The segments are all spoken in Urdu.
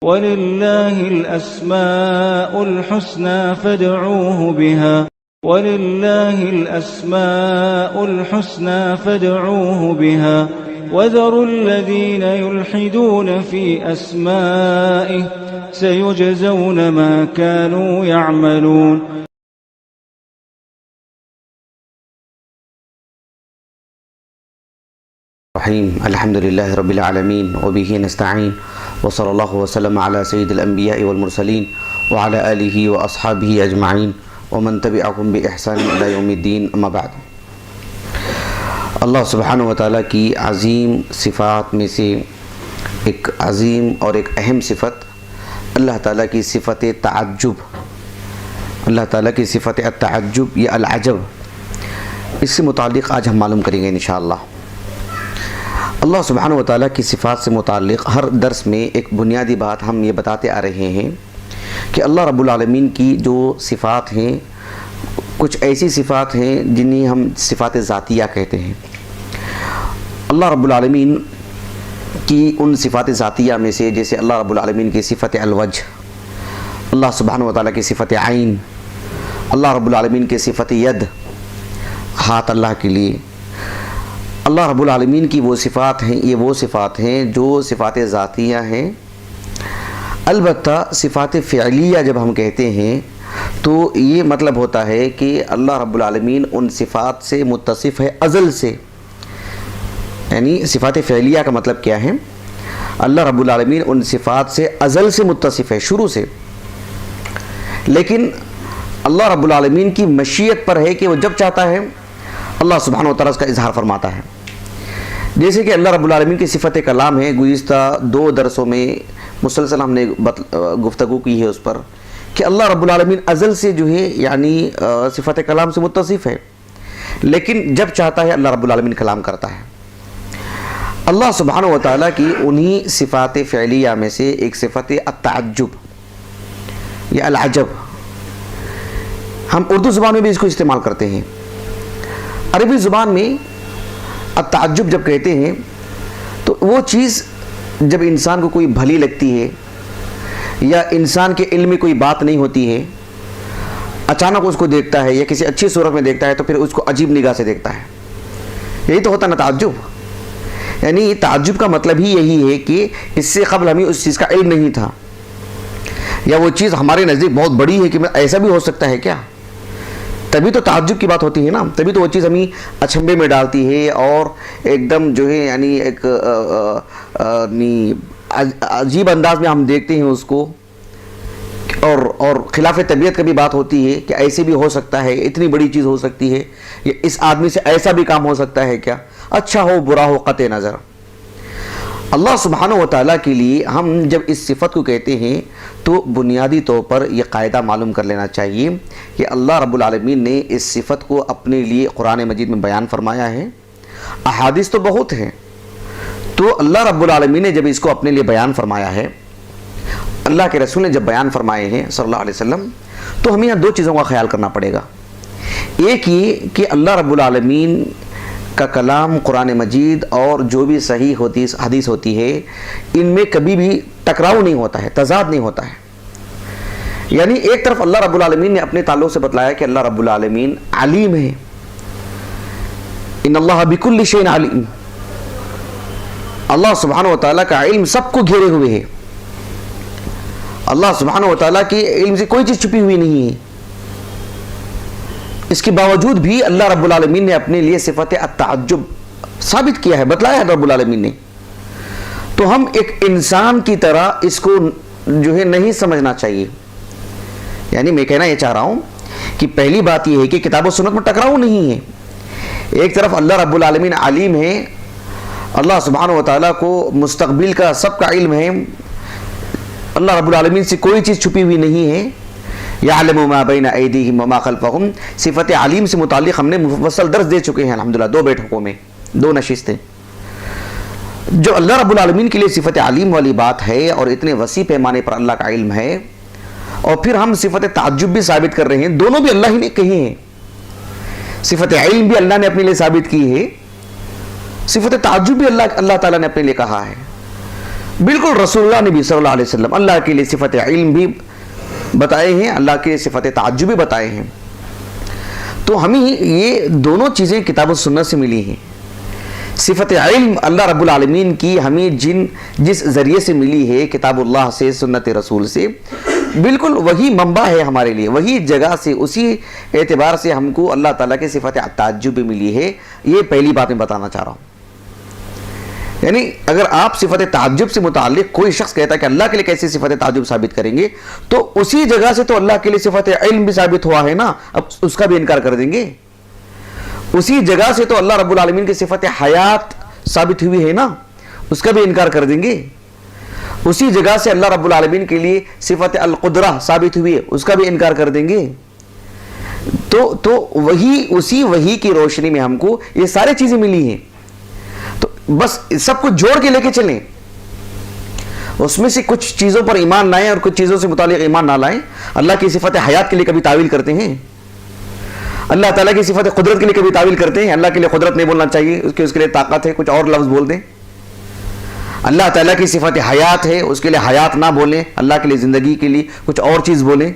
وَلِلَّهِ الْأَسْمَاءُ الْحُسْنَى فَادْعُوهُ بِهَا وَلِلَّهِ الْأَسْمَاءُ الْحُسْنَى فَادْعُوهُ بِهَا وَذَرُوا الَّذِينَ يُلْحِدُونَ فِي أَسْمَائِهِ سَيُجْزَوْنَ مَا كَانُوا يَعْمَلُونَ. الحمد لله رب العالمين وبه نستعين وصلى الله وسلم على سيد الأنبياء والمرسلين وعلى آله وأصحابه أجمعين ومن تبعهم بإحسان إلى يوم الدين. أما بعد، اللہ سبحانہ وتعالیٰ کی عظیم صفات میں سے ایک عظیم اور ایک اہم صفت اللہ تعالیٰ کی صفت تعجب، اللہ تعالیٰ کی صفت التعجب یا العجب، اس سے متعلق آج ہم معلوم کریں گے انشاءاللہ. اللہ سبحانہ وتعالیٰ کی صفات سے متعلق ہر درس میں ایک بنیادی بات ہم یہ بتاتے آ رہے ہیں کہ اللہ رب العالمین کی جو صفات ہیں، کچھ ایسی صفات ہیں جنہیں ہم صفات ذاتیہ کہتے ہیں. اللہ رب العالمین کی ان صفات ذاتیہ میں سے جیسے اللہ رب العالمین کی صفت الوجہ، اللہ سبحانہ وتعالیٰ کی صفت عین، اللہ رب العالمین کی صفت ید، ہاتھ اللہ کے لیے. اللہ رب العالمین کی وہ صفات ہیں، یہ وہ صفات ہیں جو صفات ذاتیہ ہیں. البتہ صفات فعلیہ جب ہم کہتے ہیں تو یہ مطلب ہوتا ہے کہ اللہ رب العالمین ان صفات سے متصف ہے ازل سے. یعنی صفات فعلیہ کا مطلب کیا ہے؟ اللہ رب العالمین ان صفات سے ازل سے متصف ہے، شروع سے. لیکن اللہ رب العالمین کی مشیت پر ہے کہ وہ جب چاہتا ہے اللہ سبحانہ وتعالیٰ اس کا اظہار فرماتا ہے. جیسے کہ اللہ رب العالمین کی صفت کلام ہے، گزشتہ 2 درسوں میں مسلسل ہم نے گفتگو کی ہے اس پر کہ اللہ رب العالمین ازل سے جو ہے یعنی صفت کلام سے متصف ہے، لیکن جب چاہتا ہے اللہ رب العالمین کلام کرتا ہے. اللہ سبحانہ وتعالیٰ کی انہی صفات فعلیہ میں سے ایک صفت التعجب یا العجب، ہم اردو زبان میں بھی اس کو استعمال کرتے ہیں. عربی زبان میں التعجب جب کہتے ہیں تو وہ چیز جب انسان کو کوئی بھلی لگتی ہے یا انسان کے علم میں کوئی بات نہیں ہوتی ہے، اچانک اس کو دیکھتا ہے یا کسی اچھی صورت میں دیکھتا ہے تو پھر اس کو عجیب نگاہ سے دیکھتا ہے. یہی تو ہوتا ہے نا تعجب. یعنی تعجب کا مطلب ہی یہی ہے کہ اس سے قبل ہمیں اس چیز کا علم نہیں تھا، یا وہ چیز ہمارے نزدیک بہت بڑی ہے کہ ایسا بھی ہو سکتا ہے کیا. تبھی تو تعجب کی بات ہوتی ہے نا، تبھی تو وہ چیز ہمیں اچھمبے میں ڈالتی ہے اور ایک دم جو ہے یعنی ایک عجیب انداز میں ہم دیکھتے ہیں اس کو، اور خلاف طبیعت کا بھی بات ہوتی ہے کہ ایسے بھی ہو سکتا ہے، اتنی بڑی چیز ہو سکتی ہے، یا اس آدمی سے ایسا بھی کام ہو سکتا ہے کیا، اچھا ہو برا ہو قطع نظر. اللہ سبحانہ وتعالیٰ کے لیے ہم جب اس صفت کو کہتے ہیں تو بنیادی طور پر یہ قاعدہ معلوم کر لینا چاہیے کہ اللہ رب العالمین نے اس صفت کو اپنے لیے قرآن مجید میں بیان فرمایا ہے. احادیث تو بہت ہیں، تو اللہ رب العالمین نے جب اس کو اپنے لیے بیان فرمایا ہے، اللہ کے رسول نے جب بیان فرمائے ہیں صلی اللہ علیہ وسلم، تو ہمیں یہاں 2 چیزوں کا خیال کرنا پڑے گا. ایک یہ کہ اللہ رب العالمین کا کلام قرآن مجید اور جو بھی صحیح حدیث ہوتی ہے ان میں کبھی بھی ٹکراؤ نہیں ہوتا ہے، تضاد نہیں ہوتا ہے. یعنی ایک طرف اللہ رب العالمین نے اپنے تعلق سے بتلایا کہ اللہ رب العالمین علیم ہے، ان اللہ بکل شیء علیم، اللہ سبحانہ وتعالیٰ کا علم سب کو گھیرے ہوئے ہے، اللہ سبحانہ وتعالیٰ کی علم سے کوئی چیز چھپی ہوئی نہیں ہے. اس کے باوجود بھی اللہ رب العالمین نے اپنے لیے صفت التعجب ثابت کیا ہے، بتلایا ہے رب العالمین نے. تو ہم ایک انسان کی طرح اس کو جو ہے نہیں سمجھنا چاہیے. یعنی میں کہنا یہ چاہ رہا ہوں کہ پہلی بات یہ ہے کہ کتاب و سنت میں ٹکراؤ نہیں ہے. ایک طرف اللہ رب العالمین علیم ہے، اللہ سبحانہ وتعالیٰ کو مستقبل کا سب کا علم ہے، اللہ رب العالمین سے کوئی چیز چھپی ہوئی نہیں ہے. یعلم ما بین ایدیہم وما خلفہم، صفت علیم سے متعلق ہم نے مفصل درس دے چکے ہیں الحمدللہ 2 بیٹھکوں میں 2 نشستیں. جو اللہ رب العالمین کے لیے صفت علیم والی بات ہے اور اتنے وسیع پیمانے پر اللہ کا علم ہے، اور پھر ہم صفت تعجب بھی ثابت کر رہے ہیں، دونوں بھی اللہ ہی نے کہی ہیں. صفت علم بھی اللہ نے اپنے لیے ثابت کی ہے، صفت تعجب بھی اللہ تعالیٰ نے اپنے لیے کہا ہے. بالکل رسول اللہ نبی صلی اللہ علیہ وسلم اللہ کے لیے صفت علم بھی بتائے ہیں، اللہ کے صفت تعجب بھی بتائے ہیں. تو ہمیں یہ دونوں چیزیں کتاب و سنت سے ملی ہیں. صفت علم اللہ رب العالمین کی ہمیں جس ذریعے سے ملی ہے، کتاب اللہ سے، سنت رسول سے، بالکل وہی منبع ہے ہمارے لیے، وہی جگہ سے، اسی اعتبار سے ہم کو اللہ تعالیٰ کی صفت تعجب بھی ملی ہے. یہ پہلی بات میں بتانا چاہ رہا ہوں. یعنی اگر آپ صفت تعجب سے متعلق کوئی شخص کہتا ہے کہ اللہ کے لیے کیسے صفت تعجب ثابت کریں گے، تو اسی جگہ سے تو اللہ کے لیے صفت علم بھی ثابت ہوا ہے نا، اب اس کا بھی انکار کر دیں گے. اسی جگہ سے تو اللہ رب العالمین کی صفت حیات ثابت ہوئی ہے نا، اس کا بھی انکار کر دیں گے. اسی جگہ سے اللہ رب العالمین کے لیے صفت القدرہ ثابت ہوئی ہے، اس کا بھی انکار کر دیں گے. تو اسی وحی کی روشنی میں ہم کو یہ ساری چیزیں ملی ہیں. تو بس سب کچھ جوڑ کے لے کے چلیں. اس میں سے کچھ چیزوں پر ایمان لائیں اور کچھ چیزوں سے متعلق ایمان نہ لائیں. اللہ کی صفت حیات کے لیے کبھی تعویل کرتے ہیں، اللہ تعالیٰ کی صفت قدرت کے لیے کبھی تعویل کرتے ہیں. اللہ کے لیے قدرت نہیں بولنا چاہیے، اس کے لیے طاقت ہے، کچھ اور لفظ بول دیں. اللہ تعالیٰ کی صفت حیات ہے، اس کے لیے حیات نہ بولیں، اللہ کے لیے زندگی کے لیے کچھ اور چیز بولیں.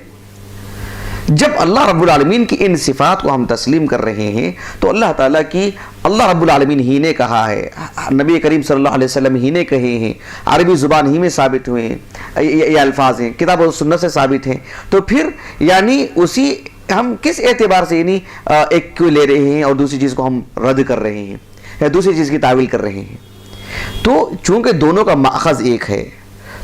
جب اللہ رب العالمین کی ان صفات کو ہم تسلیم کر رہے ہیں تو اللہ تعالیٰ کی اللہ رب العالمین ہی نے کہا ہے، نبی کریم صلی اللہ علیہ وسلم ہی نے کہے ہیں، عربی زبان ہی میں ثابت ہوئے ہیں، یہ الفاظ ہیں، کتاب و سنت سے ثابت ہیں. تو پھر یعنی اسی ہم کس اعتبار سے یعنی ایک کو لے رہے ہیں اور دوسری چیز کو ہم رد کر رہے ہیں یا دوسری چیز کی تعویل کر رہے ہیں. تو چونکہ دونوں کا ماخذ ایک ہے،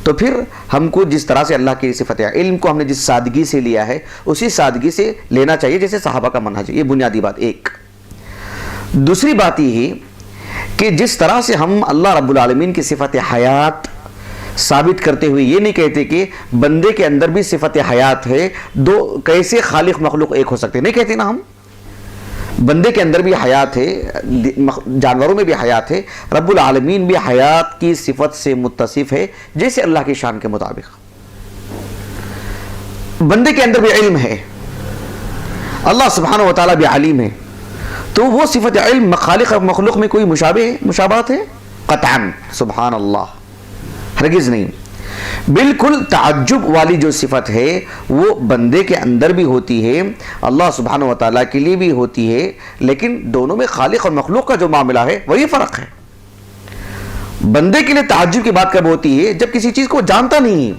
تو پھر ہم کو جس طرح سے اللہ کی صفت علم کو ہم نے جس سادگی سے لیا ہے اسی سادگی سے لینا چاہیے جیسے صحابہ کا منہج ہے. یہ بنیادی بات ایک. دوسری بات یہ ہے کہ جس طرح سے ہم اللہ رب العالمین کی صفت حیات ثابت کرتے ہوئے یہ نہیں کہتے کہ بندے کے اندر بھی صفت حیات ہے، دو کیسے خالق مخلوق ایک ہو سکتے، نہیں کہتے نا ہم. بندے کے اندر بھی حیات ہے، جانوروں میں بھی حیات ہے، رب العالمین بھی حیات کی صفت سے متصف ہے جیسے اللہ کی شان کے مطابق. بندے کے اندر بھی علم ہے، اللہ سبحانہ و تعالیٰ بھی علیم ہے. تو وہ صفت علم خالق اور مخلوق میں کوئی مشابہت ہے؟ قطعاً سبحان اللہ، ہرگز نہیں. بالکل تعجب والی جو صفت ہے وہ بندے کے اندر بھی ہوتی ہے، اللہ سبحانہ و تعالیٰ کے لیے بھی ہوتی ہے، لیکن دونوں میں خالق اور مخلوق کا جو معاملہ ہے وہی فرق ہے. بندے کے لیے تعجب کی بات کب ہوتی ہے؟ جب کسی چیز کو جانتا نہیں،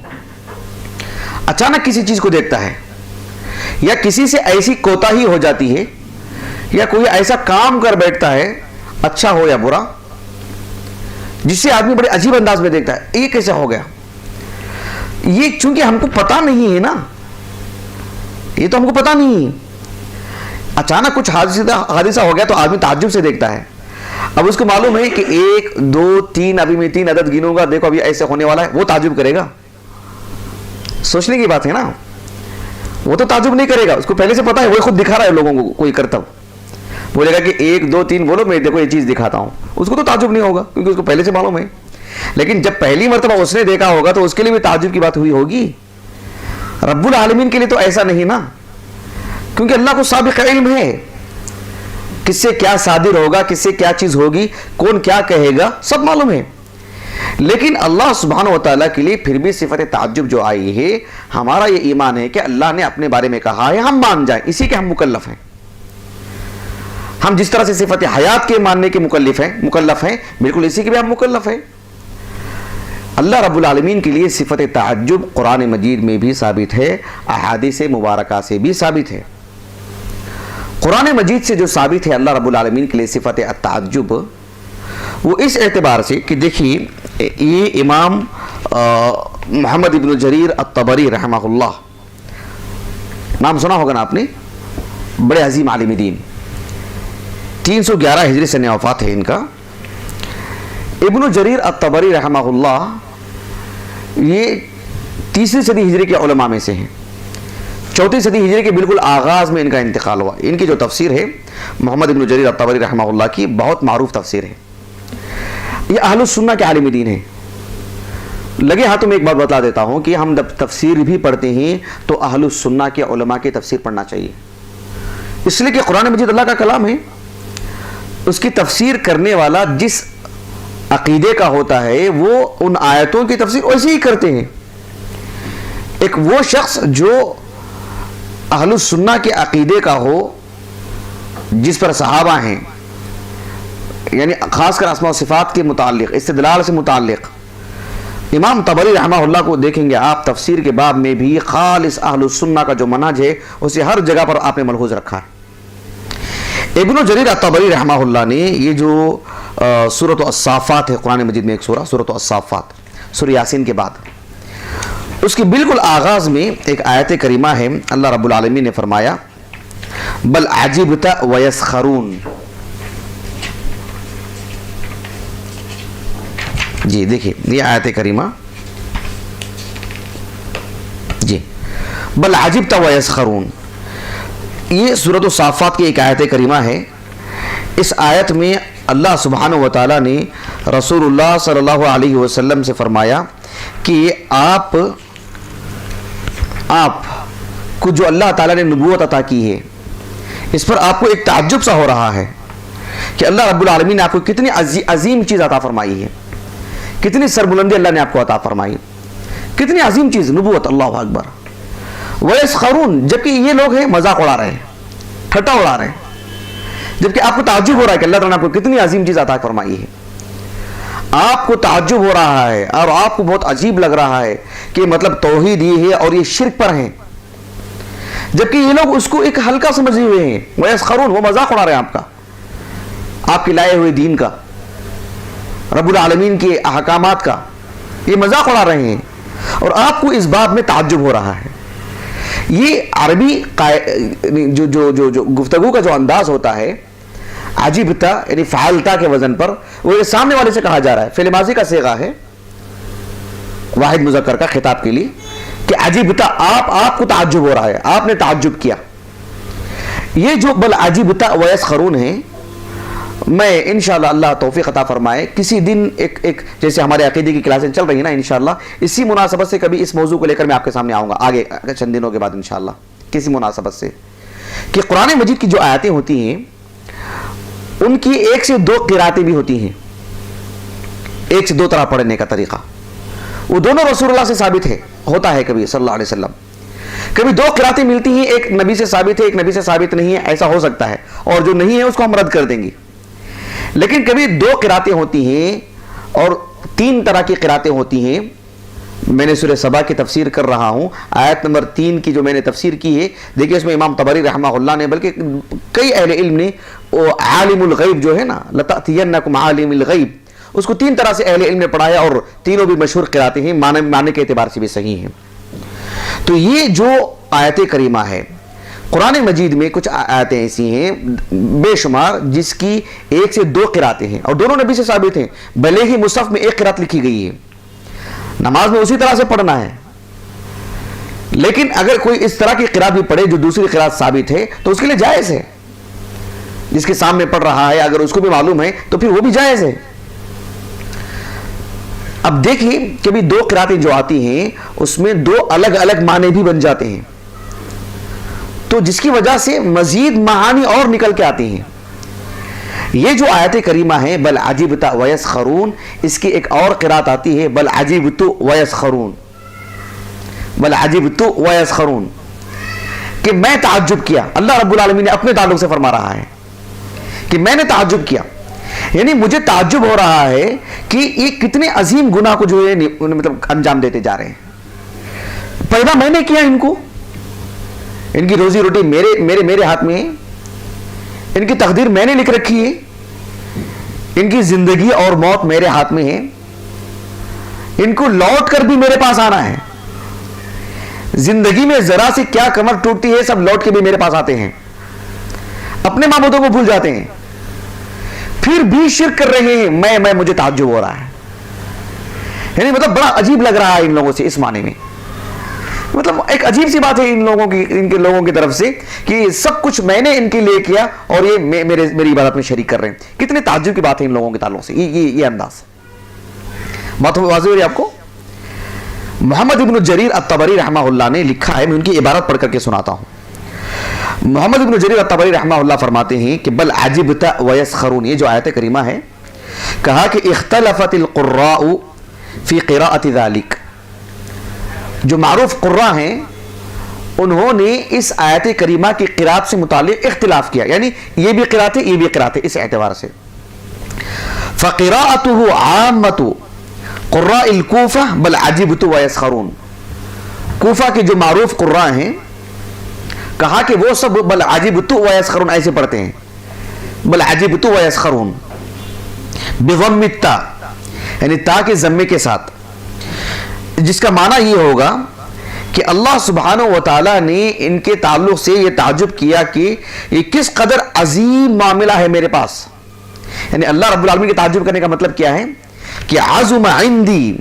اچانک کسی چیز کو دیکھتا ہے، یا کسی سے ایسی کوتاہی ہو جاتی ہے، یا کوئی ایسا کام کر بیٹھتا ہے اچھا ہو یا برا جس سے آدمی بڑے عجیب انداز میں دیکھتا ہے یہ کیسے ہو گیا. یہ چونکہ ہم کو پتا نہیں ہے نا، یہ تو ہم کو پتا نہیں ہے. اچانک کچھ حادثہ ہو گیا تو آدمی تعجب سے دیکھتا ہے. اب اس کو معلوم ہے کہ 1 2 3 ابھی میں 3 عدد گنوں گا، دیکھو ابھی ایسے ہونے والا ہے، وہ تعجب کرے گا. سوچنے کی بات ہے نا، وہ تو تعجب نہیں کرے گا، اس کو پہلے سے پتا ہے، وہ خود دکھا رہا ہے لوگوں کو کوئی کرتب، بولے گا کہ 1 2 3 بولو، میں دیکھو یہ چیز دکھاتا ہوں. اس کو تو تعجب نہیں ہوگا کیونکہ اس کو پہلے سے معلوم ہے. لیکن جب پہلی مرتبہ اس نے دیکھا ہوگا تو اس کے لیے بھی تعجب کی بات ہوئی ہوگی. رب العالمین کے لیے تو ایسا نہیں نا، کیونکہ اللہ کو سابق علم ہے، کس سے کیا صادر ہوگا، کس سے کیا چیز ہوگی، کون کیا کہے گا، سب معلوم ہے. لیکن اللہ سبحانہ و تعالیٰ کے لیے پھر بھی صفت تعجب جو آئی ہے، ہمارا یہ ایمان ہے کہ اللہ نے اپنے بارے میں کہا ہے، ہم مان جائیں، اسی کے ہم مکلف ہیں. ہم جس طرح سے صفت حیات کے ماننے کے مکلف ہیں، بالکل اسی کے بھی ہم مکلف ہیں. اللہ رب العالمین کے لیے صفت تعجب قرآن مجید میں بھی ثابت ہے، احادیث مبارکہ سے بھی ثابت ہے. قرآن مجید سے جو ثابت ہے اللہ رب العالمین کے لیے صفت التعجب، وہ اس اعتبار سے کہ دیکھیے یہ امام محمد ابن جریر الطبری رحمہ اللہ، نام سنا ہوگا نا آپ نے، بڑے عظیم عالم دین، 311 ہجری سن وفات ہے ان کا. ابن جریر الطبری رحمہ اللہ یہ 3ری صدی ہجری کے علماء میں سے ہیں. 4 صدی ہجری کے بالکل آغاز میں ان کا انتقال ہوا. ان کی جو تفسیر ہے محمد ابن جریر الطبری رحمہ اللہ کی، بہت معروف تفسیر ہے. یہ اہل السنہ کے عالم دین ہیں. لگے ہاتھوں میں ایک بات بتا دیتا ہوں کہ ہم جب تفسیر بھی پڑھتے ہیں تو اہل السنہ کے علماء کی تفسیر پڑھنا چاہیے، اس لیے کہ قرآن مجید اللہ کا کلام ہے. اس کی تفسیر کرنے والا جس عقیدے کا ہوتا ہے وہ ان آیتوں کی تفسیر ویسے ہی کرتے ہیں. ایک وہ شخص جو اہل السنہ کے عقیدے کا ہو جس پر صحابہ ہیں، یعنی خاص کر اسماء و صفات کے متعلق، استدلال سے متعلق. امام طبری رحمہ اللہ کو دیکھیں گے آپ تفسیر کے باب میں بھی خالص اہل السنہ کا جو منہج ہے اسے ہر جگہ پر آپ نے ملحوظ رکھا ہے. ابن جریر الطبری رحمہ اللہ نے یہ جو سورۃ الصافات ہے، قرآن مجید میں ایک سورہ سورۃ الصافات، سورہ یاسین کے بعد، اس کے بالکل آغاز میں ایک آیت کریمہ ہے. اللہ رب العالمین نے فرمایا بل عجبت ویسخرون. جی دیکھیے یہ آیت کریمہ، جی بل عجبت ویسخرون، یہ سورۃ الصافات کی ایک آیت کریمہ ہے. اس آیت میں اللہ سبحانہ و تعالیٰ نے رسول اللہ صلی اللہ علیہ وسلم سے فرمایا کہ آپ کو جو اللہ تعالیٰ نے نبوت عطا کی ہے اس پر آپ کو ایک تعجب سا ہو رہا ہے کہ اللہ رب العالمین نے آپ کو کتنی عظیم چیز عطا فرمائی ہے، کتنی سربلندی اللہ نے آپ کو عطا فرمائی، کتنی عظیم چیز نبوت. اللہ اکبر. وَيَسْخَرُونَ، جبکہ یہ لوگ ہیں مذاق اڑا رہے ہیں، ٹھٹا اڑا رہے ہیں، جبکہ آپ کو تعجب ہو رہا ہے کہ اللہ تعالیٰ نے آپ کو کتنی عظیم چیز عطا فرمائی ہے. آپ کو تعجب ہو رہا ہے اور آپ کو بہت عجیب لگ رہا ہے کہ مطلب توحید یہ ہے اور یہ شرک پر ہیں، جبکہ یہ لوگ اس کو ایک ہلکا سمجھے ہوئے ہیں. وَيَسْخَرُونَ، وہ مذاق اڑا رہے ہیں آپ کا، آپ کے لائے ہوئے دین کا، رب العالمین کے احکامات کا، یہ مذاق اڑا رہے ہیں اور آپ کو اس باب میں تعجب ہو رہا ہے. یہ عربی جو گفتگو کا جو انداز ہوتا ہے عجیبتا یعنی فعلتا کے وزن پر، وہ یہ سامنے والے سے کہا جا رہا ہے، فعل ماضی کا صیغہ ہے واحد مذکر کا خطاب کے لیے، کہ عجیبتا آپ کو تعجب ہو رہا ہے، آپ نے تعجب کیا. یہ جو بل عجیبتا ویسخرون ہے، میں انشاءاللہ اللہ توفیق عطا فرمائے کسی دن ایک جیسے ہمارے عقیدے کی کلاسیں چل رہی ہیں نا، انشاءاللہ اسی مناسبت سے کبھی اس موضوع کو لے کر میں آپ کے سامنے آؤں گا آگے چند دنوں کے بعد انشاءاللہ، کسی مناسبت سے، کہ قرآن مجید کی جو آیتیں ہوتی ہیں ان کی 1 سے 2 قراتیں بھی ہوتی ہیں، 1 سے 2 طرح پڑھنے کا طریقہ، وہ دونوں رسول اللہ سے ثابت ہوتا ہے کبھی صلی اللہ علیہ وسلم. کبھی 2 قراتیں ملتی ہیں، ایک نبی سے ثابت ہے، ایک نبی سے ثابت نہیں ہے، ایسا ہو سکتا ہے، اور جو نہیں ہے اس کو ہم رد کر دیں گے. لیکن کبھی 2 قراتیں ہوتی ہیں اور 3 طرح کی قراتیں ہوتی ہیں. میں نے سورہ سبا کی تفسیر کر رہا ہوں، آیت نمبر 3 کی جو میں نے تفسیر کی ہے، دیکھیں اس میں امام طبری رحمہ اللہ نے بلکہ کئی اہل علم نے عالم الغیب جو ہے نا، لَتَأْتِيَنَّكُمْ عَالِمِ الْغَیْبِ، اس کو 3 طرح سے اہل علم نے پڑھایا اور تینوں بھی مشہور قراتیں ہیں، معنی کے اعتبار سے بھی صحیح ہیں. تو یہ جو آیت کریمہ ہے قرآن مجید میں کچھ آیتیں ایسی ہیں بے شمار جس کی 1 سے 2 قراتیں ہیں اور دونوں نبی سے ثابت ہیں، بھلے ہی مصحف میں 1 قرات لکھی گئی ہے، نماز میں اسی طرح سے پڑھنا ہے. لیکن اگر کوئی اس طرح کی قرات بھی پڑھے جو دوسری قرات ثابت ہے تو اس کے لیے جائز ہے. جس کے سامنے پڑھ رہا ہے اگر اس کو بھی معلوم ہے تو پھر وہ بھی جائز ہے. اب دیکھیں کہ بھی 2 قراتیں جو آتی ہیں اس میں 2 الگ الگ معنی بھی بن جاتے ہیں، تو جس کی وجہ سے مزید معانی اور نکل کے آتی ہیں. یہ جو آیت کریمہ ہے بل عجبت ویسخرون، اس کی ایک اور قرات آتی ہے بل عجبت ویسخرون، بل عجبت ویسخرون، کہ میں تعجب کیا. اللہ رب العالمین نے اپنے تعلق سے فرما رہا ہے کہ میں نے تعجب کیا، یعنی مجھے تعجب ہو رہا ہے کہ یہ کتنے عظیم گناہ کو جو ہے مطلب انجام دیتے جا رہے ہیں. پیدا میں نے کیا ان کو، ان کی روزی روٹی میرے ہاتھ میں ہے، ان کی تقدیر میں نے لکھ رکھی ہے، ان کی زندگی اور موت میرے ہاتھ میں ہے، ان کو لوٹ کر بھی میرے پاس آنا ہے. زندگی میں ذرا سی کیا کمر ٹوٹتی ہے سب لوٹ کے بھی میرے پاس آتے ہیں، اپنے معبودوں کو بھول جاتے ہیں، پھر بھی شرک کر رہے ہیں. میں مجھے تعجب ہو رہا ہے، یعنی مطلب بڑا عجیب لگ رہا ہے ان لوگوں سے اس معنی میں. مطلب ایک عجیب سی بات ہے ان کے لوگوں کی طرف سے کہ سب کچھ میں نے ان کے لیے کیا اور یہ میری عبادت میں شریک کر رہے ہیں. کتنے تعجب کی بات ہے ان لوگوں کے تعلق سے. یہ انداز بات واضح ہو رہی ہے آپ کو. محمد ابن جریر الطبری رحمہ اللہ نے لکھا ہے، میں ان کی عبارت پڑھ کر کے سناتا ہوں. محمد ابن جریر الطبری رحمہ اللہ فرماتے ہیں کہ بل عجبت ویسخرون، یہ جو آیت کریمہ ہے کہا کہ اختلفت القراء فی قراءت ذالک، جو معروف قراء ہیں انہوں نے اس آیت کریمہ کی قراءت سے متعلق اختلاف کیا، یعنی یہ بھی قراءت ہے یہ بھی قراءت ہے، اس اعتبار سے فقراءته عامة قراء الکوفہ بل عجبت ویسخرون، کوفہ کے جو معروف قراء ہیں کہا کہ وہ سب بل عجبت ویسخرون ایسے پڑھتے ہیں، بل عجبت ویسخرون بضم التاء، یعنی تا کے ضمے کے ساتھ، جس کا معنی یہ ہوگا کہ اللہ سبحانہ و تعالیٰ نے ان کے تعلق سے یہ تعجب کیا کہ یہ کس قدر عظیم معاملہ ہے میرے پاس، یعنی اللہ رب العالمین کے تعجب کرنے کا مطلب کیا ہے کہ عظم عندی،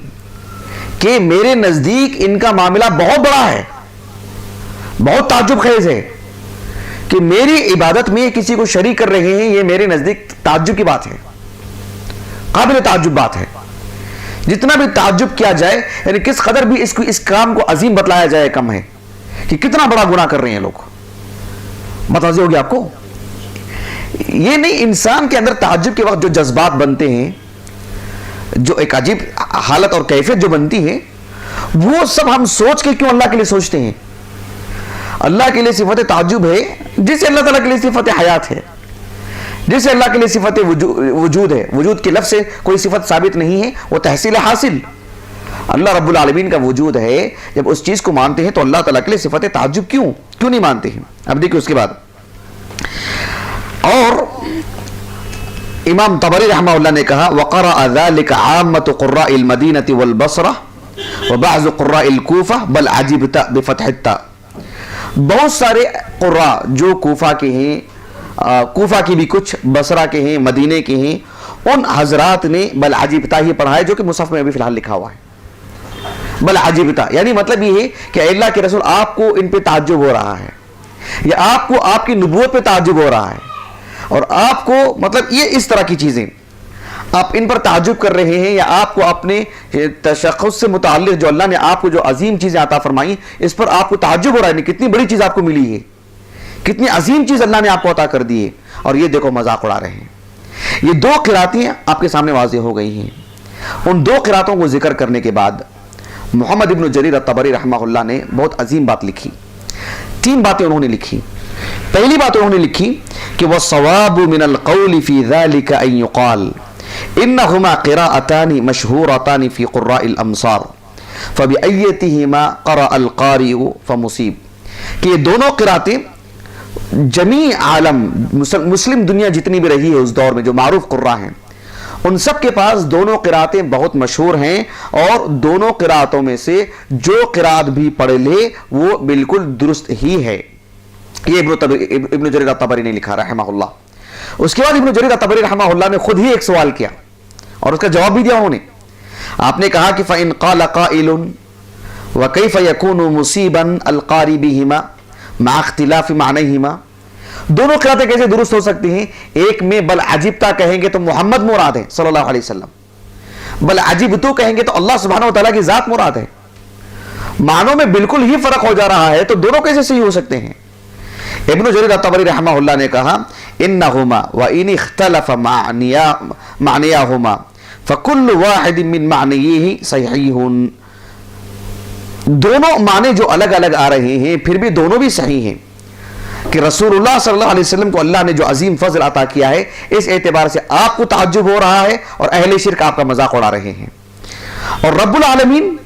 کہ میرے نزدیک ان کا معاملہ بہت بڑا ہے، بہت تعجب خیز ہے کہ میری عبادت میں کسی کو شریک کر رہے ہیں، یہ میرے نزدیک تعجب کی بات ہے، قابل تعجب بات ہے، جتنا بھی تعجب کیا جائے، یعنی کس قدر بھی اس کام کو عظیم بتلایا جائے کم ہے، کہ کتنا بڑا گناہ کر رہے ہیں لوگ، متوجہ ہوگی آپ کو۔ یہ نہیں، انسان کے اندر تعجب کے وقت جو جذبات بنتے ہیں، جو ایک عجیب حالت اور کیفیت جو بنتی ہے، وہ سب ہم سوچ کے کیوں اللہ کے لیے سوچتے ہیں؟ اللہ کے لیے صفت تعجب ہے جسے اللہ تعالیٰ کے لیے صفت حیات ہے، جسے اللہ کے لیے صفت وجود ہے، وجود کے لفظ سے کوئی صفت ثابت نہیں ہے، وہ تحصیل حاصل، اللہ رب العالمین کا وجود ہے، جب اس چیز کو مانتے ہیں تو اللہ تعالیٰ کے لیے صفت تعجب کیوں نہیں مانتے ہیں؟ اب دیکھیں اس کے بعد، اور امام طبری رحمہ اللہ نے کہا وقرأ ذلك عامة قراء المدینة والبصرة وبعض قراء الكوفة بل عجبت بفتح التاء، بہت سارے قراء جو کوفہ کے ہیں، کوفہ کی بھی کچھ، بصرہ کے ہیں، مدینے کے ہیں، ان حضرات نے بل عجبتا ہی پڑھا ہے، جو کہ مصحف میں ابھی فی الحال لکھا ہوا ہے، بل عجبتا، یعنی مطلب یہ ہے کہ اے اللہ کے رسول آپ کو ان پہ تعجب ہو رہا ہے، یا آپ کو آپ کی نبوت پہ تعجب ہو رہا ہے، اور آپ کو مطلب یہ اس طرح کی چیزیں آپ ان پر تعجب کر رہے ہیں، یا آپ کو اپنے تشخص سے متعلق جو اللہ نے آپ کو جو عظیم چیزیں عطا فرمائی اس پر آپ کو تعجب ہو رہا ہے، کتنی بڑی چیز آپ کو ملی ہے، کتنی عظیم چیز اللہ نے آپ کو عطا کر دی ہے، اور یہ دیکھو مذاق اڑا رہے ہیں۔ یہ دو قراتیں آپ کے سامنے واضح ہو گئی ہیں۔ ان دو قراتوں کو ذکر کرنے کے بعد محمد ابن جریر الطبری رحمہ اللہ نے بہت عظیم بات لکھی، تین باتیں انہوں نے لکھی۔ پہلی بات انہوں نے لکھی کہ وَالصَّوَابُ مِنَ الْقَوْلِ فِي ذَلِكَ أَن يُقَالَ إِنَّهُمَا قِرَاءَتَانِ مَشْهُورَتَانِ فِي قُرَّاءِ الْأَمْصَارِ فَبِأَيَّتِهِمَا قَرَأَ الْقَارِئُ فَمُصِيبٌ، کہ یہ دونوں قراتیں جمیع عالم مسلم دنیا جتنی بھی رہی ہے اس دور میں جو معروف قراء ہیں، ان سب کے پاس دونوں قراتیں بہت مشہور ہیں، اور دونوں قراتوں میں سے جو قرات بھی پڑھ لے وہ بالکل درست ہی ہے۔ یہ ابن جریر الطبری نے لکھا رحمہ اللہ۔ اس کے بعد ابن جریر الطبری رحمہ اللہ نے خود ہی ایک سوال کیا اور اس کا جواب بھی دیا انہوں نے۔ آپ نے کہا کہ فَإِن قَالَ قَائِلٌ وَكَيْفَ يَكُونُ مُصِيبًا الْقَارِئُ بِهِمَا مَعَ اخْتِلَافِ مَعْنَيْهِمَا، دونوں قراتیں کیسے درست ہو سکتی ہیں؟ ایک میں بل عجبتا کہیں گے تو محمد مراد ہے صلی اللہ علیہ وسلم، بل عجبتو کہیں گے تو اللہ سبحانہ و تعالیٰ کی ذات مراد ہے، معنوں میں بالکل ہی فرق ہو جا رہا ہے، تو دونوں کیسے صحیح ہو سکتے ہیں؟ ابن جریر الطبری رحمہ اللہ نے کہا انہما وان اختلف معنیاہما فکل واحد من معنیہ صحیح، دونوں معنی جو الگ الگ آ رہے ہیں پھر بھی دونوں بھی صحیح ہیں، کہ رسول اللہ صلی اللہ علیہ وسلم کو اللہ نے جو عظیم فضل عطا کیا ہے اس اعتبار سے آپ کو تعجب ہو رہا ہے، اور اہل شرک آپ کا مذاق اڑا رہے ہیں، اور رب العالمین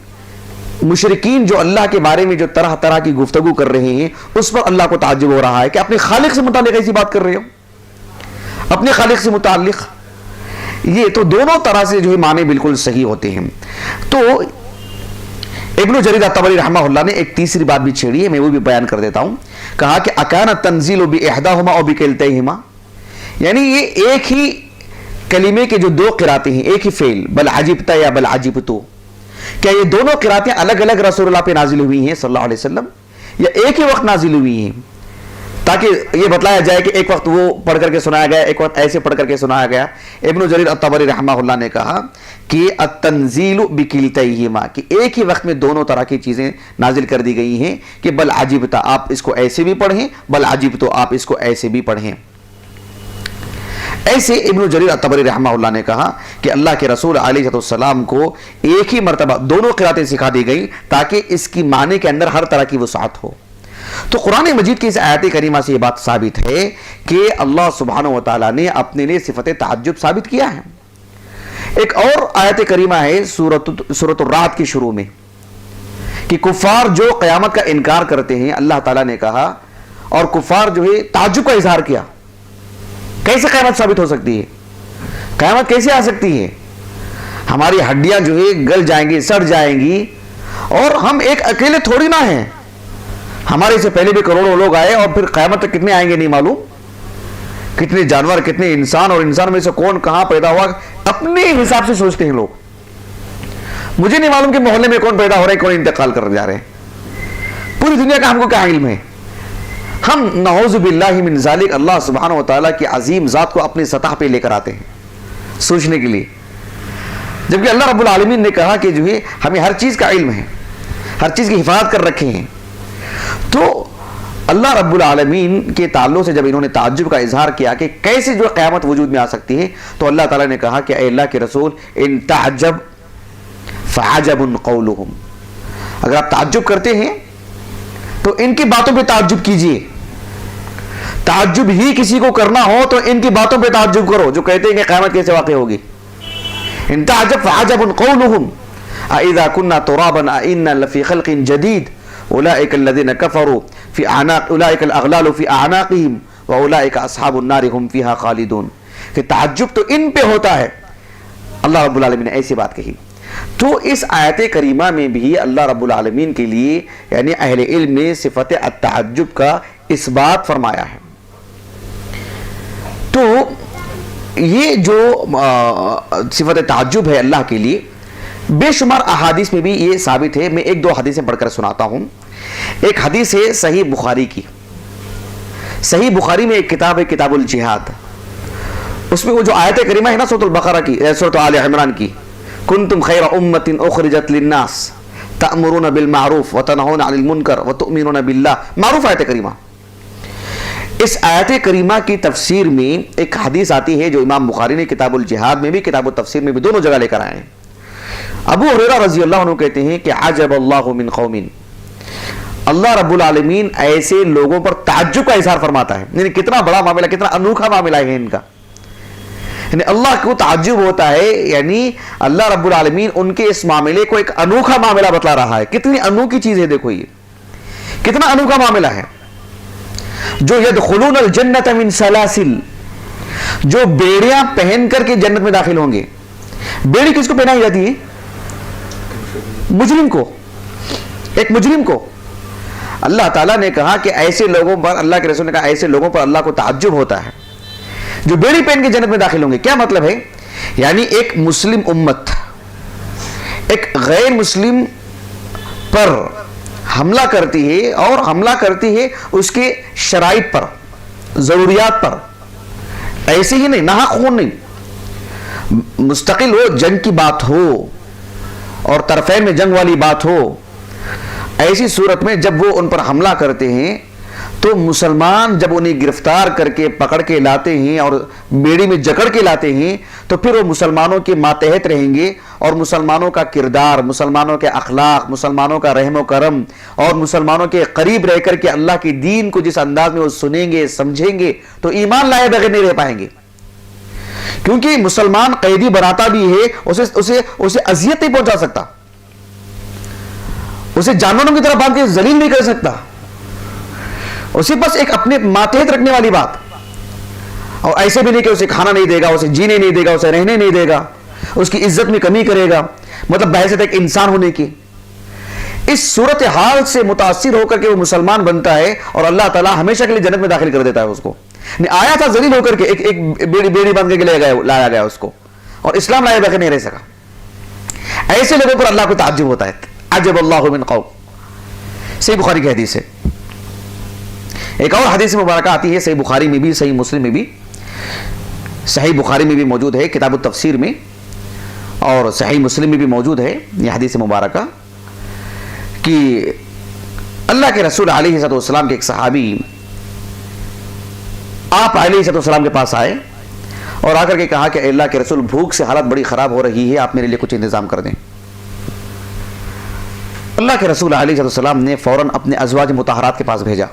مشرکین جو اللہ کے بارے میں جو طرح طرح کی گفتگو کر رہے ہیں اس پر اللہ کو تعجب ہو رہا ہے کہ اپنے خالق سے متعلق ایسی بات کر رہے ہو، اپنے خالق سے متعلق۔ یہ تو دونوں طرح سے جو ہے معنی بالکل صحیح ہوتے ہیں۔ تو ابن جریر الطبری رحمہ اللہ نے ایک تیسری بات بھی چھیڑی ہے، میں وہ بھی بیان کر دیتا ہوں۔ کہا کہ اکان التنزیل باحداہما او بکلتیہما، یعنی یہ ایک ہی کلمے کے جو دو قراتیں ہیں، ایک ہی فعل، بل عجبتا یا بل عجبتو، کیا یہ دونوں قراتیں الگ الگ رسول اللہ پہ نازل ہوئی ہیں صلی اللہ علیہ وسلم، یا ایک ہی وقت نازل ہوئی ہیں؟ تاکہ یہ بتلایا جائے کہ ایک وقت وہ پڑھ کر کے سنایا گیا، ایک وقت ایسے پڑھ کر کے سنایا گیا۔ ابن جریر الطبری رحمہ اللہ نے کہا کہ التنزیل بکلتیہما، کہ ایک ہی وقت میں دونوں طرح کی چیزیں نازل کر دی گئی ہیں، کہ بل عجبتا آپ اس کو ایسے بھی پڑھیں، بل عجبتو آپ اس کو ایسے بھی پڑھیں۔ ایسے ابن جریر الطبری رحمہ اللہ نے کہا کہ اللہ کے رسول علیہ السلام کو ایک ہی مرتبہ دونوں قراتیں سکھا دی گئیں تاکہ اس کی معنی کے اندر ہر طرح کی وسعت ہو۔ تو قرآن مجید کی اس آیت کریمہ سے یہ بات ثابت ہے کہ اللہ سبحانہ و تعالیٰ نے اپنے لیے صفت تعجب ثابت کیا ہے۔ ایک اور آیت کریمہ ہے سورۃ الرعد کی شروع میں کہ کفار جو قیامت کا انکار کرتے ہیں، اللہ تعالیٰ نے کہا اور کفار جو ہے تعجب کا اظہار کیا، کیسے قیامت ثابت ہو سکتی ہے؟ قیامت کیسے آ سکتی ہے؟ ہماری ہڈیاں جو ہے گل جائیں گی، سڑ جائیں گی، اور ہم ایک اکیلے تھوڑی نہ ہیں، ہمارے سے پہلے بھی کروڑوں لوگ آئے اور پھر قیامت تک کتنے آئیں گے نہیں معلوم، کتنے جانور، کتنے انسان، اور انسان میں سے کون کہاں پیدا ہوا اپنے حساب سے سوچتے ہیں لوگ۔ مجھے نہیں معلوم کہ محلے میں کون پیدا ہو رہے ہیں، کون انتقال کر جا رہے ہیں، پوری دنیا کا ہم کو کیا علم ہے؟ ہم نعوذ باللہ من ذالک اللہ سبحانہ و تعالیٰ کی عظیم ذات کو اپنی سطح پہ لے کر آتے ہیں سوچنے کے لیے، جبکہ اللہ رب العالمین نے کہا کہ جو ہے ہمیں ہر چیز کا علم ہے، ہر چیز کی حفاظت کر رکھے ہیں۔ تو اللہ رب العالمین کے تعلق سے جب انہوں نے تعجب کا اظہار کیا کہ کیسے جو قیامت وجود میں آ سکتی ہے، تو اللہ تعالیٰ نے کہا کہ اے اللہ کے رسول ان تعجب فعجب قولہم، اگر آپ تعجب کرتے ہیں تو ان کی باتوں پہ تعجب کیجئے، تعجب ہی کسی کو کرنا ہو تو ان کی باتوں پہ تعجب کرو جو کہتے ہیں کہ قیامت کیسے واقع ہوگی۔ ان تعجب فعجب قولہم اذا كنا ترابا ائنا لفی خلق جدید اولئک الذین کفروا فی اعناق اولئک الاغلال فی اعناقہم واولئک اصحاب النار هم فیہا خالدون، کہ تعجب تو ان پہ ہوتا ہے، اللہ رب العالمین نے ایسی بات کہی۔ تو اس آیت کریمہ میں بھی اللہ رب العالمین کے لیے یعنی اہل علم نے صفت التعجب کا اثبات فرمایا ہے۔ تو یہ جو صفت تعجب ہے اللہ کے لیے بے شمار احادیث میں بھی یہ ثابت ہے۔ میں ایک دو حدیثیں پڑھ کر سناتا ہوں۔ ایک حدیث ہے صحیح بخاری کی، صحیح بخاری میں ایک کتاب ہے کتاب الجہاد، اس میں وہ جو آیت کریمہ ہے نا سورۃ البقرہ کی، سورۃ آل عمران کی، کنتم خیر امۃ اخرجت للناس تأمرون بالمعروف وتنہون عن المنکر وتؤمنون باللہ، معروف آیت کریمہ۔ اس آیت کریمہ کی تفسیر میں ایک حدیث آتی ہے جو امام بخاری نے کتاب الجہاد میں بھی کتاب التفسیر میں بھی دونوں جگہ لے کر آئے ہیں۔ ابو ہریرہ رضی اللہ عنہ کہتے ہیں کہ عجب اللہ من قوم، اللہ رب العالمین ایسے لوگوں پر تعجب کا اظہار فرماتا ہے، یعنی کتنا بڑا معاملہ، کتنا انوکھا معاملہ ہے ان کا، یعنی اللہ کو تعجب ہوتا ہے، یعنی اللہ رب العالمین ان کے اس معاملے کو ایک انوکھا معاملہ بتلا رہا ہے۔ کتنی انوکھی چیز ہے، دیکھو یہ کتنا انوکھا معاملہ ہے۔ جو یدخلون الجنت من سلاسل، جو بیڑیاں پہن کر کے جنت میں داخل ہوں گے۔ بیڑی کس کو پہنائی جاتی ہے؟ مجرم کو، ایک مجرم کو۔ اللہ تعالیٰ نے کہا کہ ایسے لوگوں پر، اللہ کے رسول نے کہا ایسے لوگوں پر اللہ کو تعجب ہوتا ہے جو بیڑی پہن کے جنت میں داخل ہوں گے۔ کیا مطلب ہے؟ یعنی ایک مسلم امت ایک غیر مسلم پر حملہ کرتی ہے، اور حملہ کرتی ہے اس کے شرائط پر، ضروریات پر، ایسے ہی نہیں، ناحق خون نہیں، مستقل ہو، جنگ کی بات ہو اور طرفین میں جنگ والی بات ہو، ایسی صورت میں جب وہ ان پر حملہ کرتے ہیں تو مسلمان جب انہیں گرفتار کر کے پکڑ کے لاتے ہیں اور بیڑی میں جکڑ کے لاتے ہیں تو پھر وہ مسلمانوں کے ماتحت رہیں گے، اور مسلمانوں کا کردار، مسلمانوں کے اخلاق، مسلمانوں کا رحم و کرم، اور مسلمانوں کے قریب رہ کر کے اللہ کے دین کو جس انداز میں وہ سنیں گے، سمجھیں گے، تو ایمان لائے بغیر نہیں رہ پائیں گے۔ کیونکہ مسلمان قیدی بناتا بھی ہے، اسے اذیت نہیں پہنچا سکتا، اسے جانوروں کی طرح باندھ کے ذلیل نہیں کر سکتا، اسے بس ایک اپنے ماتحت رکھنے والی بات، اور ایسے بھی نہیں کہ اسے کھانا نہیں دے گا، اسے جینے نہیں دے گا، اسے رہنے نہیں دے گا، اس کی عزت میں کمی کرے گا، مطلب بحیثیت ایک انسان ہونے کی۔ اس صورتحال سے متاثر ہو کر کے وہ مسلمان بنتا ہے، اور اللہ تعالیٰ ہمیشہ کے لیے جنت میں داخل کر دیتا ہے اس کو۔ آیا تھا ذلیل ہو کر کے، ایک بیڑی باندھ کے لایا گیا اس کو، اور اسلام لائے بغیر نہیں رہ سکا۔ ایسے لوگوں پر اللہ کو تعجب ہوتا ہے۔ عجب اللہ من قوم، صحیح بخاری کی حدیث ہے۔ ایک اور حدیث مبارکہ آتی ہے صحیح بخاری میں بھی، صحیح مسلم میں بھی، صحیح بخاری میں بھی موجود ہے کتاب التفسیر میں، اور صحیح مسلم میں بھی موجود ہے یہ حدیث مبارکہ، کہ اللہ کے رسول علیہ السلام کے ایک صحابی آپ علیہ السلام کے پاس آئے اور آ کر کے کہا کہ اللہ کے رسول بھوک سے حالت بڑی خراب ہو رہی ہے، آپ میرے لیے کچھ انتظام کر دیں۔ اللہ کے رسول علیہ السلام نے فوراً اپنے ازواج مطہرات کے پاس بھیجا۔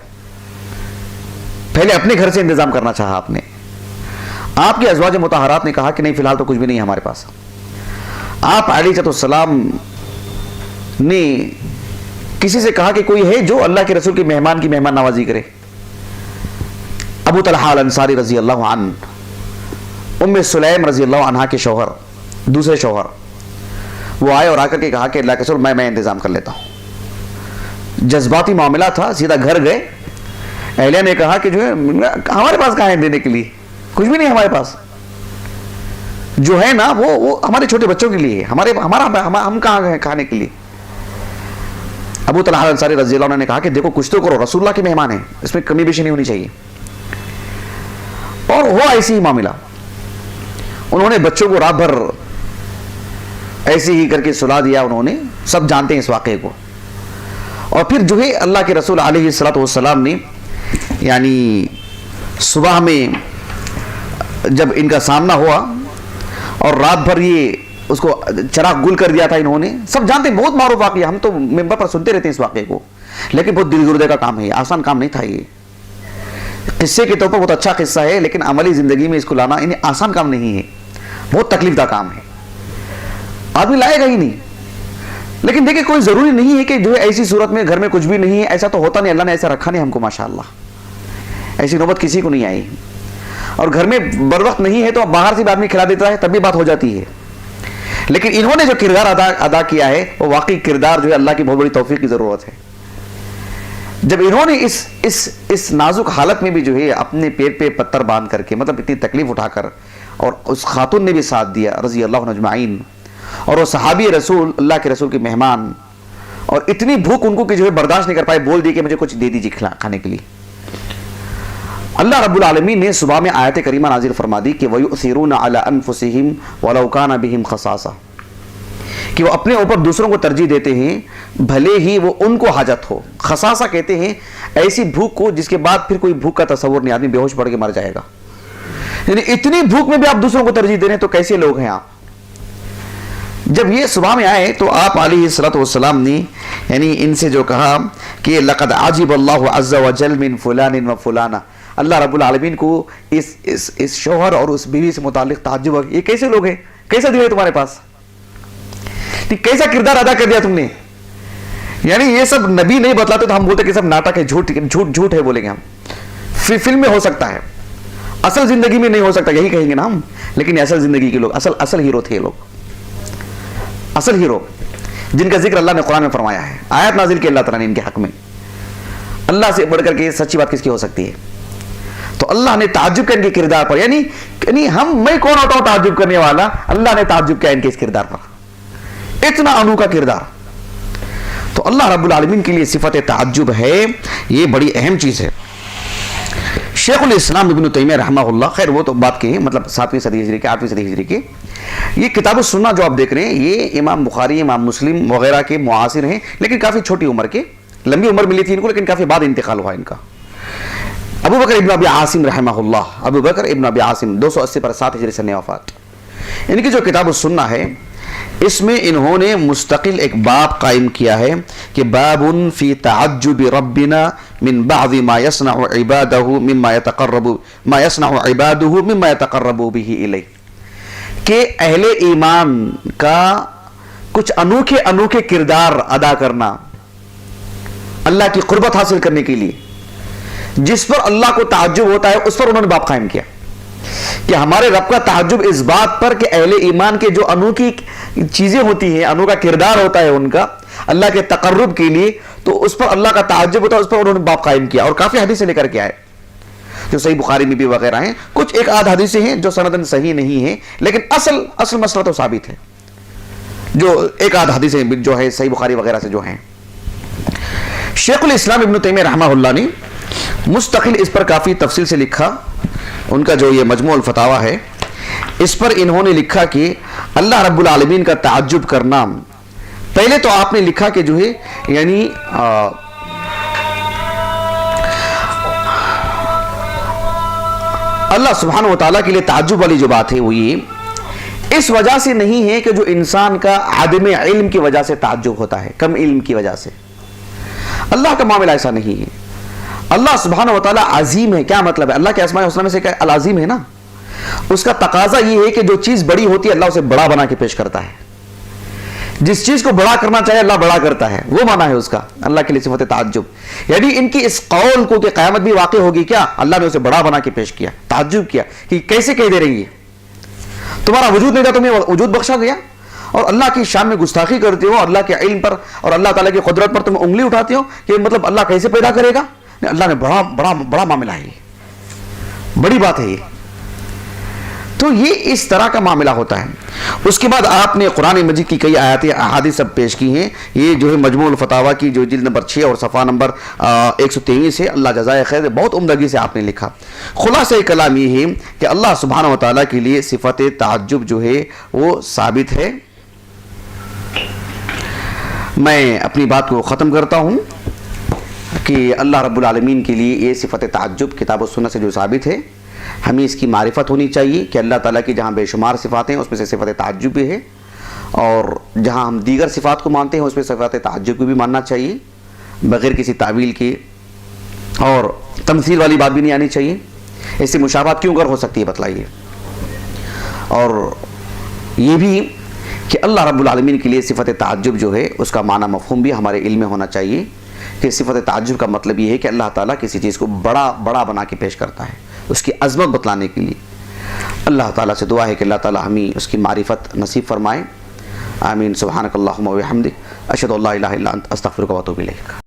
پہلے اپنے گھر سے انتظام کرنا چاہا آپ نے۔ آپ کے ازواج مطہرات نے کہا کہ نہیں، فی الحال تو کچھ بھی نہیں ہے ہمارے پاس۔ آپ علیہ السلام نے کسی سے کہا کہ کوئی ہے جو اللہ کے رسول کے مہمان کی مہمان نوازی کرے۔ ابو طلحہ الانصاری رضی اللہ عنہ، ام سلیم رضی اللہ عنہ کے شوہر، دوسرے شوہر، وہ آئے اور آ کر کے کہا کہ اللہ کے رسول میں انتظام کر لیتا ہوں۔ جذباتی معاملہ تھا، سیدھا گھر گئے۔ اہلیہ نے کہا کہ جو ہے ہمارے پاس کہاں ہے دینے کے لیے، کچھ بھی نہیں ہمارے پاس، جو ہے نا وہ ہمارے چھوٹے بچوں کے لیے، ہم کہاں ہیں کھانے کے لیے۔ ابو طلحہ انصاری رضی اللہ عنہ نے کہا کہ دیکھو کچھ تو کرو، رسول اللہ کے مہمان ہیں، اس میں کمی بیشی نہیں ہونی چاہیے۔ اور ہوا ایسی ہی معاملہ، انہوں نے بچوں کو رات بھر ایسے ہی کر کے سلا دیا، انہوں نے، سب جانتے ہیں اس واقعے کو۔ اور پھر جو ہے اللہ کے رسول علیہ السلام نے یعنی صبح میں جب ان کا سامنا ہوا اور رات بھر یہ اس کو چراغ گل کر دیا تھا انہوں نے، سب جانتے ہیں، بہت معروف واقعہ، ہم تو ممبر پر سنتے رہتے ہیں اس واقعے کو، لیکن بہت دل گردے کا کام ہے، آسان کام نہیں تھا یہ۔ قصے کے طور پر بہت اچھا قصہ ہے، لیکن عملی زندگی میں اس کو لانا انہیں آسان کام نہیں ہے، بہت تکلیف دہ کام ہے، آدمی لائے گا ہی نہیں۔ لیکن دیکھیں کوئی ضروری نہیں ہے کہ جو ہے ایسی صورت میں گھر میں کچھ بھی نہیں ہے، ایسا تو ہوتا نہیں، اللہ نے ایسا رکھا نہیں ہم کو، ماشاءاللہ ایسی نوبت کسی کو نہیں آئی۔ اور گھر میں بر وقت نہیں ہے تو باہر سے بھی آدمی کھلا دیتا ہے، تب بھی بات ہو جاتی ہے۔ لیکن انہوں نے جو کردار ادا کیا ہے وہ واقعی کردار جو ہے اللہ کی بہت بڑی توفیق کی ضرورت ہے۔ جب انہوں نے اس نازک حالت میں بھی جو ہے اپنے پیر پہ پتھر باندھ کر کے، مطلب اتنی تکلیف اٹھا کر، اور اس خاتون نے بھی ساتھ دیا رضی اللہ عنہ اجمعین، اور وہ صحابی رسول اللہ کے رسول کے مہمان، اور اتنی بھوک ان کو کہ جو ہے برداشت نہیں کر پائے، بول دی کہ مجھے کچھ دے دیجیے کھانے کے لیے۔ اللہ رب العالمین نے صبح میں آیت کریمہ نازل فرما دی کہ وَيُؤْثِرُونَ عَلَىٰ أَنفُسِهِمْ وَلَوْ كَانَ بِهِمْ خَصَاصَةٌ، کہ وہ اپنے اوپر دوسروں کو ترجیح دیتے ہیں بھلے ہی وہ ان کو حاجت ہو۔ خصاصہ کہتے ہیں ایسی بھوک کو جس کے بعد پھر کوئی بھوک کا تصور نہیں، آدمی بے ہوش پڑ کے مر جائے گا، یعنی اتنی بھوک میں بھی آپ دوسروں کو ترجیح دے رہے ہیں، تو کیسے لوگ ہیں آپ؟ جب یہ صبح میں آئے تو آپ علیہ السلام نے یعنی ان سے جو کہا کہ لقد عجب اللہ عز وجل من فلان و فلانہ، اللہ رب العالمین کو اس شوہر اور اس بیوی سے متعلق تعجب ہو، یہ کیسے لوگ ہیں، کیسا دل ہے تمہارے پاس، کیسا کردار ادا کر دیا تم نے۔ یعنی یہ سب نبی نہیں بتلاتے تو ہم بولتے کہ سب ناٹک ہے، جھوٹ ہے بولیں گے ہم، فلم میں ہو سکتا ہے، اصل زندگی میں نہیں ہو سکتا، یہی کہیں گے نا ہم۔ لیکن اصل زندگی کے لوگ اصل ہیرو تھے، لوگ اصل ہیرو جن کا ذکر اللہ نے قرآن میں فرمایا ہے، آیات نازل کی اللہ تعالیٰ نے ان کے حق میں۔ اللہ سے بڑھ کر کے سچی بات کس کی ہو سکتی ہے؟ تو اللہ نے تعجب کیا ان کے کردار پر، یعنی میں کون ہوتا ہوں تعجب کرنے والا، اللہ نے تعجب کیا ان کے اس کردار پر، اتنا انوکھا کردار۔ تو اللہ رب العالمین کے لیے صفت تعجب ہے، یہ بڑی اہم چیز ہے۔ شیخ الاسلام ابن تیمیہ رحمہ اللہ، خیر وہ تو بات کی ہے، مطلب 7ویں صدی ہجری کے 8ویں صدی ہجری کے، یہ کتاب السنہ جو آپ دیکھ رہے ہیں یہ امام بخاری، امام مسلم وغیرہ کے معاصر ہیں، لیکن کافی چھوٹی عمر کے، لمبی عمر ملی تھی ان کو لیکن کافی بعد انتقال ہوا ان کا۔ ابو بکر ابن ابی عاصم رحمہ اللہ، ابو بکر ابن ابی عاصم 280 پر 7 ہجری سن وفات، ان کی جو کتاب السنہ ہے اس میں انہوں نے مستقل ایک باب قائم کیا ہے کہ باب فی تعجب ربنا من بعض ما يصنع عباده مما يتقرب به الیہ، کہ اہل ایمان کا کچھ انوکھے کردار ادا کرنا اللہ کی قربت حاصل کرنے کے لیے، جس پر اللہ کو تعجب ہوتا ہے، اس پر انہوں نے باب قائم کیا کہ ہمارے رب کا تعجب اس بات پر کہ اہل ایمان کے جو انوکھی چیزیں ہوتی ہیں، انوکھا کردار ہوتا ہے ان کا اللہ کے تقرب کے لیے، تو اس پر اللہ کا تعجب ہوتا ہے، اس پر انہوں نے باب قائم کیا، اور کافی حدیثیں لے کر کے آئے جو صحیح بخاری میں بھی وغیرہ ہیں، کچھ ایک آدھ حدیثیں ہیں جو سندن صحیح نہیں ہیں، لیکن اصل مسئلہ تو ثابت ہے، جو ایک آدھ حدیثیں جو ہے صحیح بخاری وغیرہ سے جو ہیں۔ شیخ الاسلام ابن تیمیہ رحمہ اللہ نے مستقل اس پر کافی تفصیل سے لکھا، ان کا جو یہ مجموع الفتاوی ہے اس پر انہوں نے لکھا کہ اللہ رب العالمین کا تعجب کرنا، پہلے تو آپ نے لکھا کہ جو ہے یعنی اللہ سبحانہ و تعالیٰ کے لیے تعجب والی جو بات ہے وہ یہ اس وجہ سے نہیں ہے کہ جو انسان کا عدم علم کی وجہ سے تعجب ہوتا ہے، کم علم کی وجہ سے. اللہ کا معاملہ ایسا نہیں ہے. اللہ سبحانہ و تعالیٰ عظیم ہے. کیا مطلب ہے؟ اللہ کے اسماء الحسنی میں سے العظیم ہے نا. اس کا تقاضا یہ ہے کہ جو چیز بڑی ہوتی ہے اللہ اسے بڑا بنا کے پیش کرتا ہے. جس چیز کو بڑا کرنا چاہے اللہ بڑا کرتا ہے، وہ معنی ہے اس کا. اللہ کے لیے صفت تعجب، یعنی ان کی اس قول کو کہ قیامت بھی واقع ہوگی، کیا اللہ نے اسے بڑا بنا کے پیش کیا، تعجب کیا کہ کیسے کہہ دے رہی ہے، تمہارا وجود نہیں تھا تمہیں وجود بخشا گیا، اور اللہ کی شان میں گستاخی کرتے ہو، اللہ کے علم پر اور اللہ تعالیٰ کی قدرت پر تم انگلی اٹھاتے ہو کہ مطلب اللہ کیسے پیدا کرے گا. اللہ نے بڑا بڑا بڑا معاملہ ہے، یہ بڑی بات ہے. یہ تو یہ اس طرح کا معاملہ ہوتا ہے. اس کے بعد آپ نے قرآن مجید کی کئی آیاتیں احادیث سب پیش کی ہیں. یہ جو ہے مجموع الفتاوی کی جو جلد نمبر 6 اور صفحہ نمبر 123 ہے. اللہ جزائے خیر، بہت عمدگی سے آپ نے لکھا. خلاصہ کلام یہ ہے کہ اللہ سبحانہ و تعالیٰ کے لیے صفت تعجب جو ہے وہ ثابت ہے. میں اپنی بات کو ختم کرتا ہوں کہ اللہ رب العالمین کے لیے یہ صفت تعجب کتاب و سنت سے جو ثابت ہے، ہمیں اس کی معرفت ہونی چاہیے کہ اللہ تعالیٰ کی جہاں بے شمار صفات ہیں اس میں سے صفت تعجب بھی ہے، اور جہاں ہم دیگر صفات کو مانتے ہیں اس میں صفت تعجب کو بھی ماننا چاہیے بغیر کسی تعویل کے. اور تمثیل والی بات بھی نہیں آنی چاہیے. ایسی مشابہت کیوں کر ہو سکتی ہے بتلائیے. اور یہ بھی کہ اللہ رب العالمین کے لیے صفت تعجب جو ہے اس کا معنی مفہوم بھی ہمارے علم میں ہونا چاہیے کہ صفت تعجب کا مطلب یہ ہے کہ اللہ تعالیٰ کسی چیز کو بڑا بڑا بنا کے پیش کرتا ہے اس کی عظمت بتلانے کے لیے. اللہ تعالیٰ سے دعا ہے کہ اللہ تعالیٰ ہمیں اس کی معرفت نصیب فرمائے. آمین. سبحانک اللہم و بحمدک، اشہد ان لا الہ الا انت، استغفرک و اتوب الیک.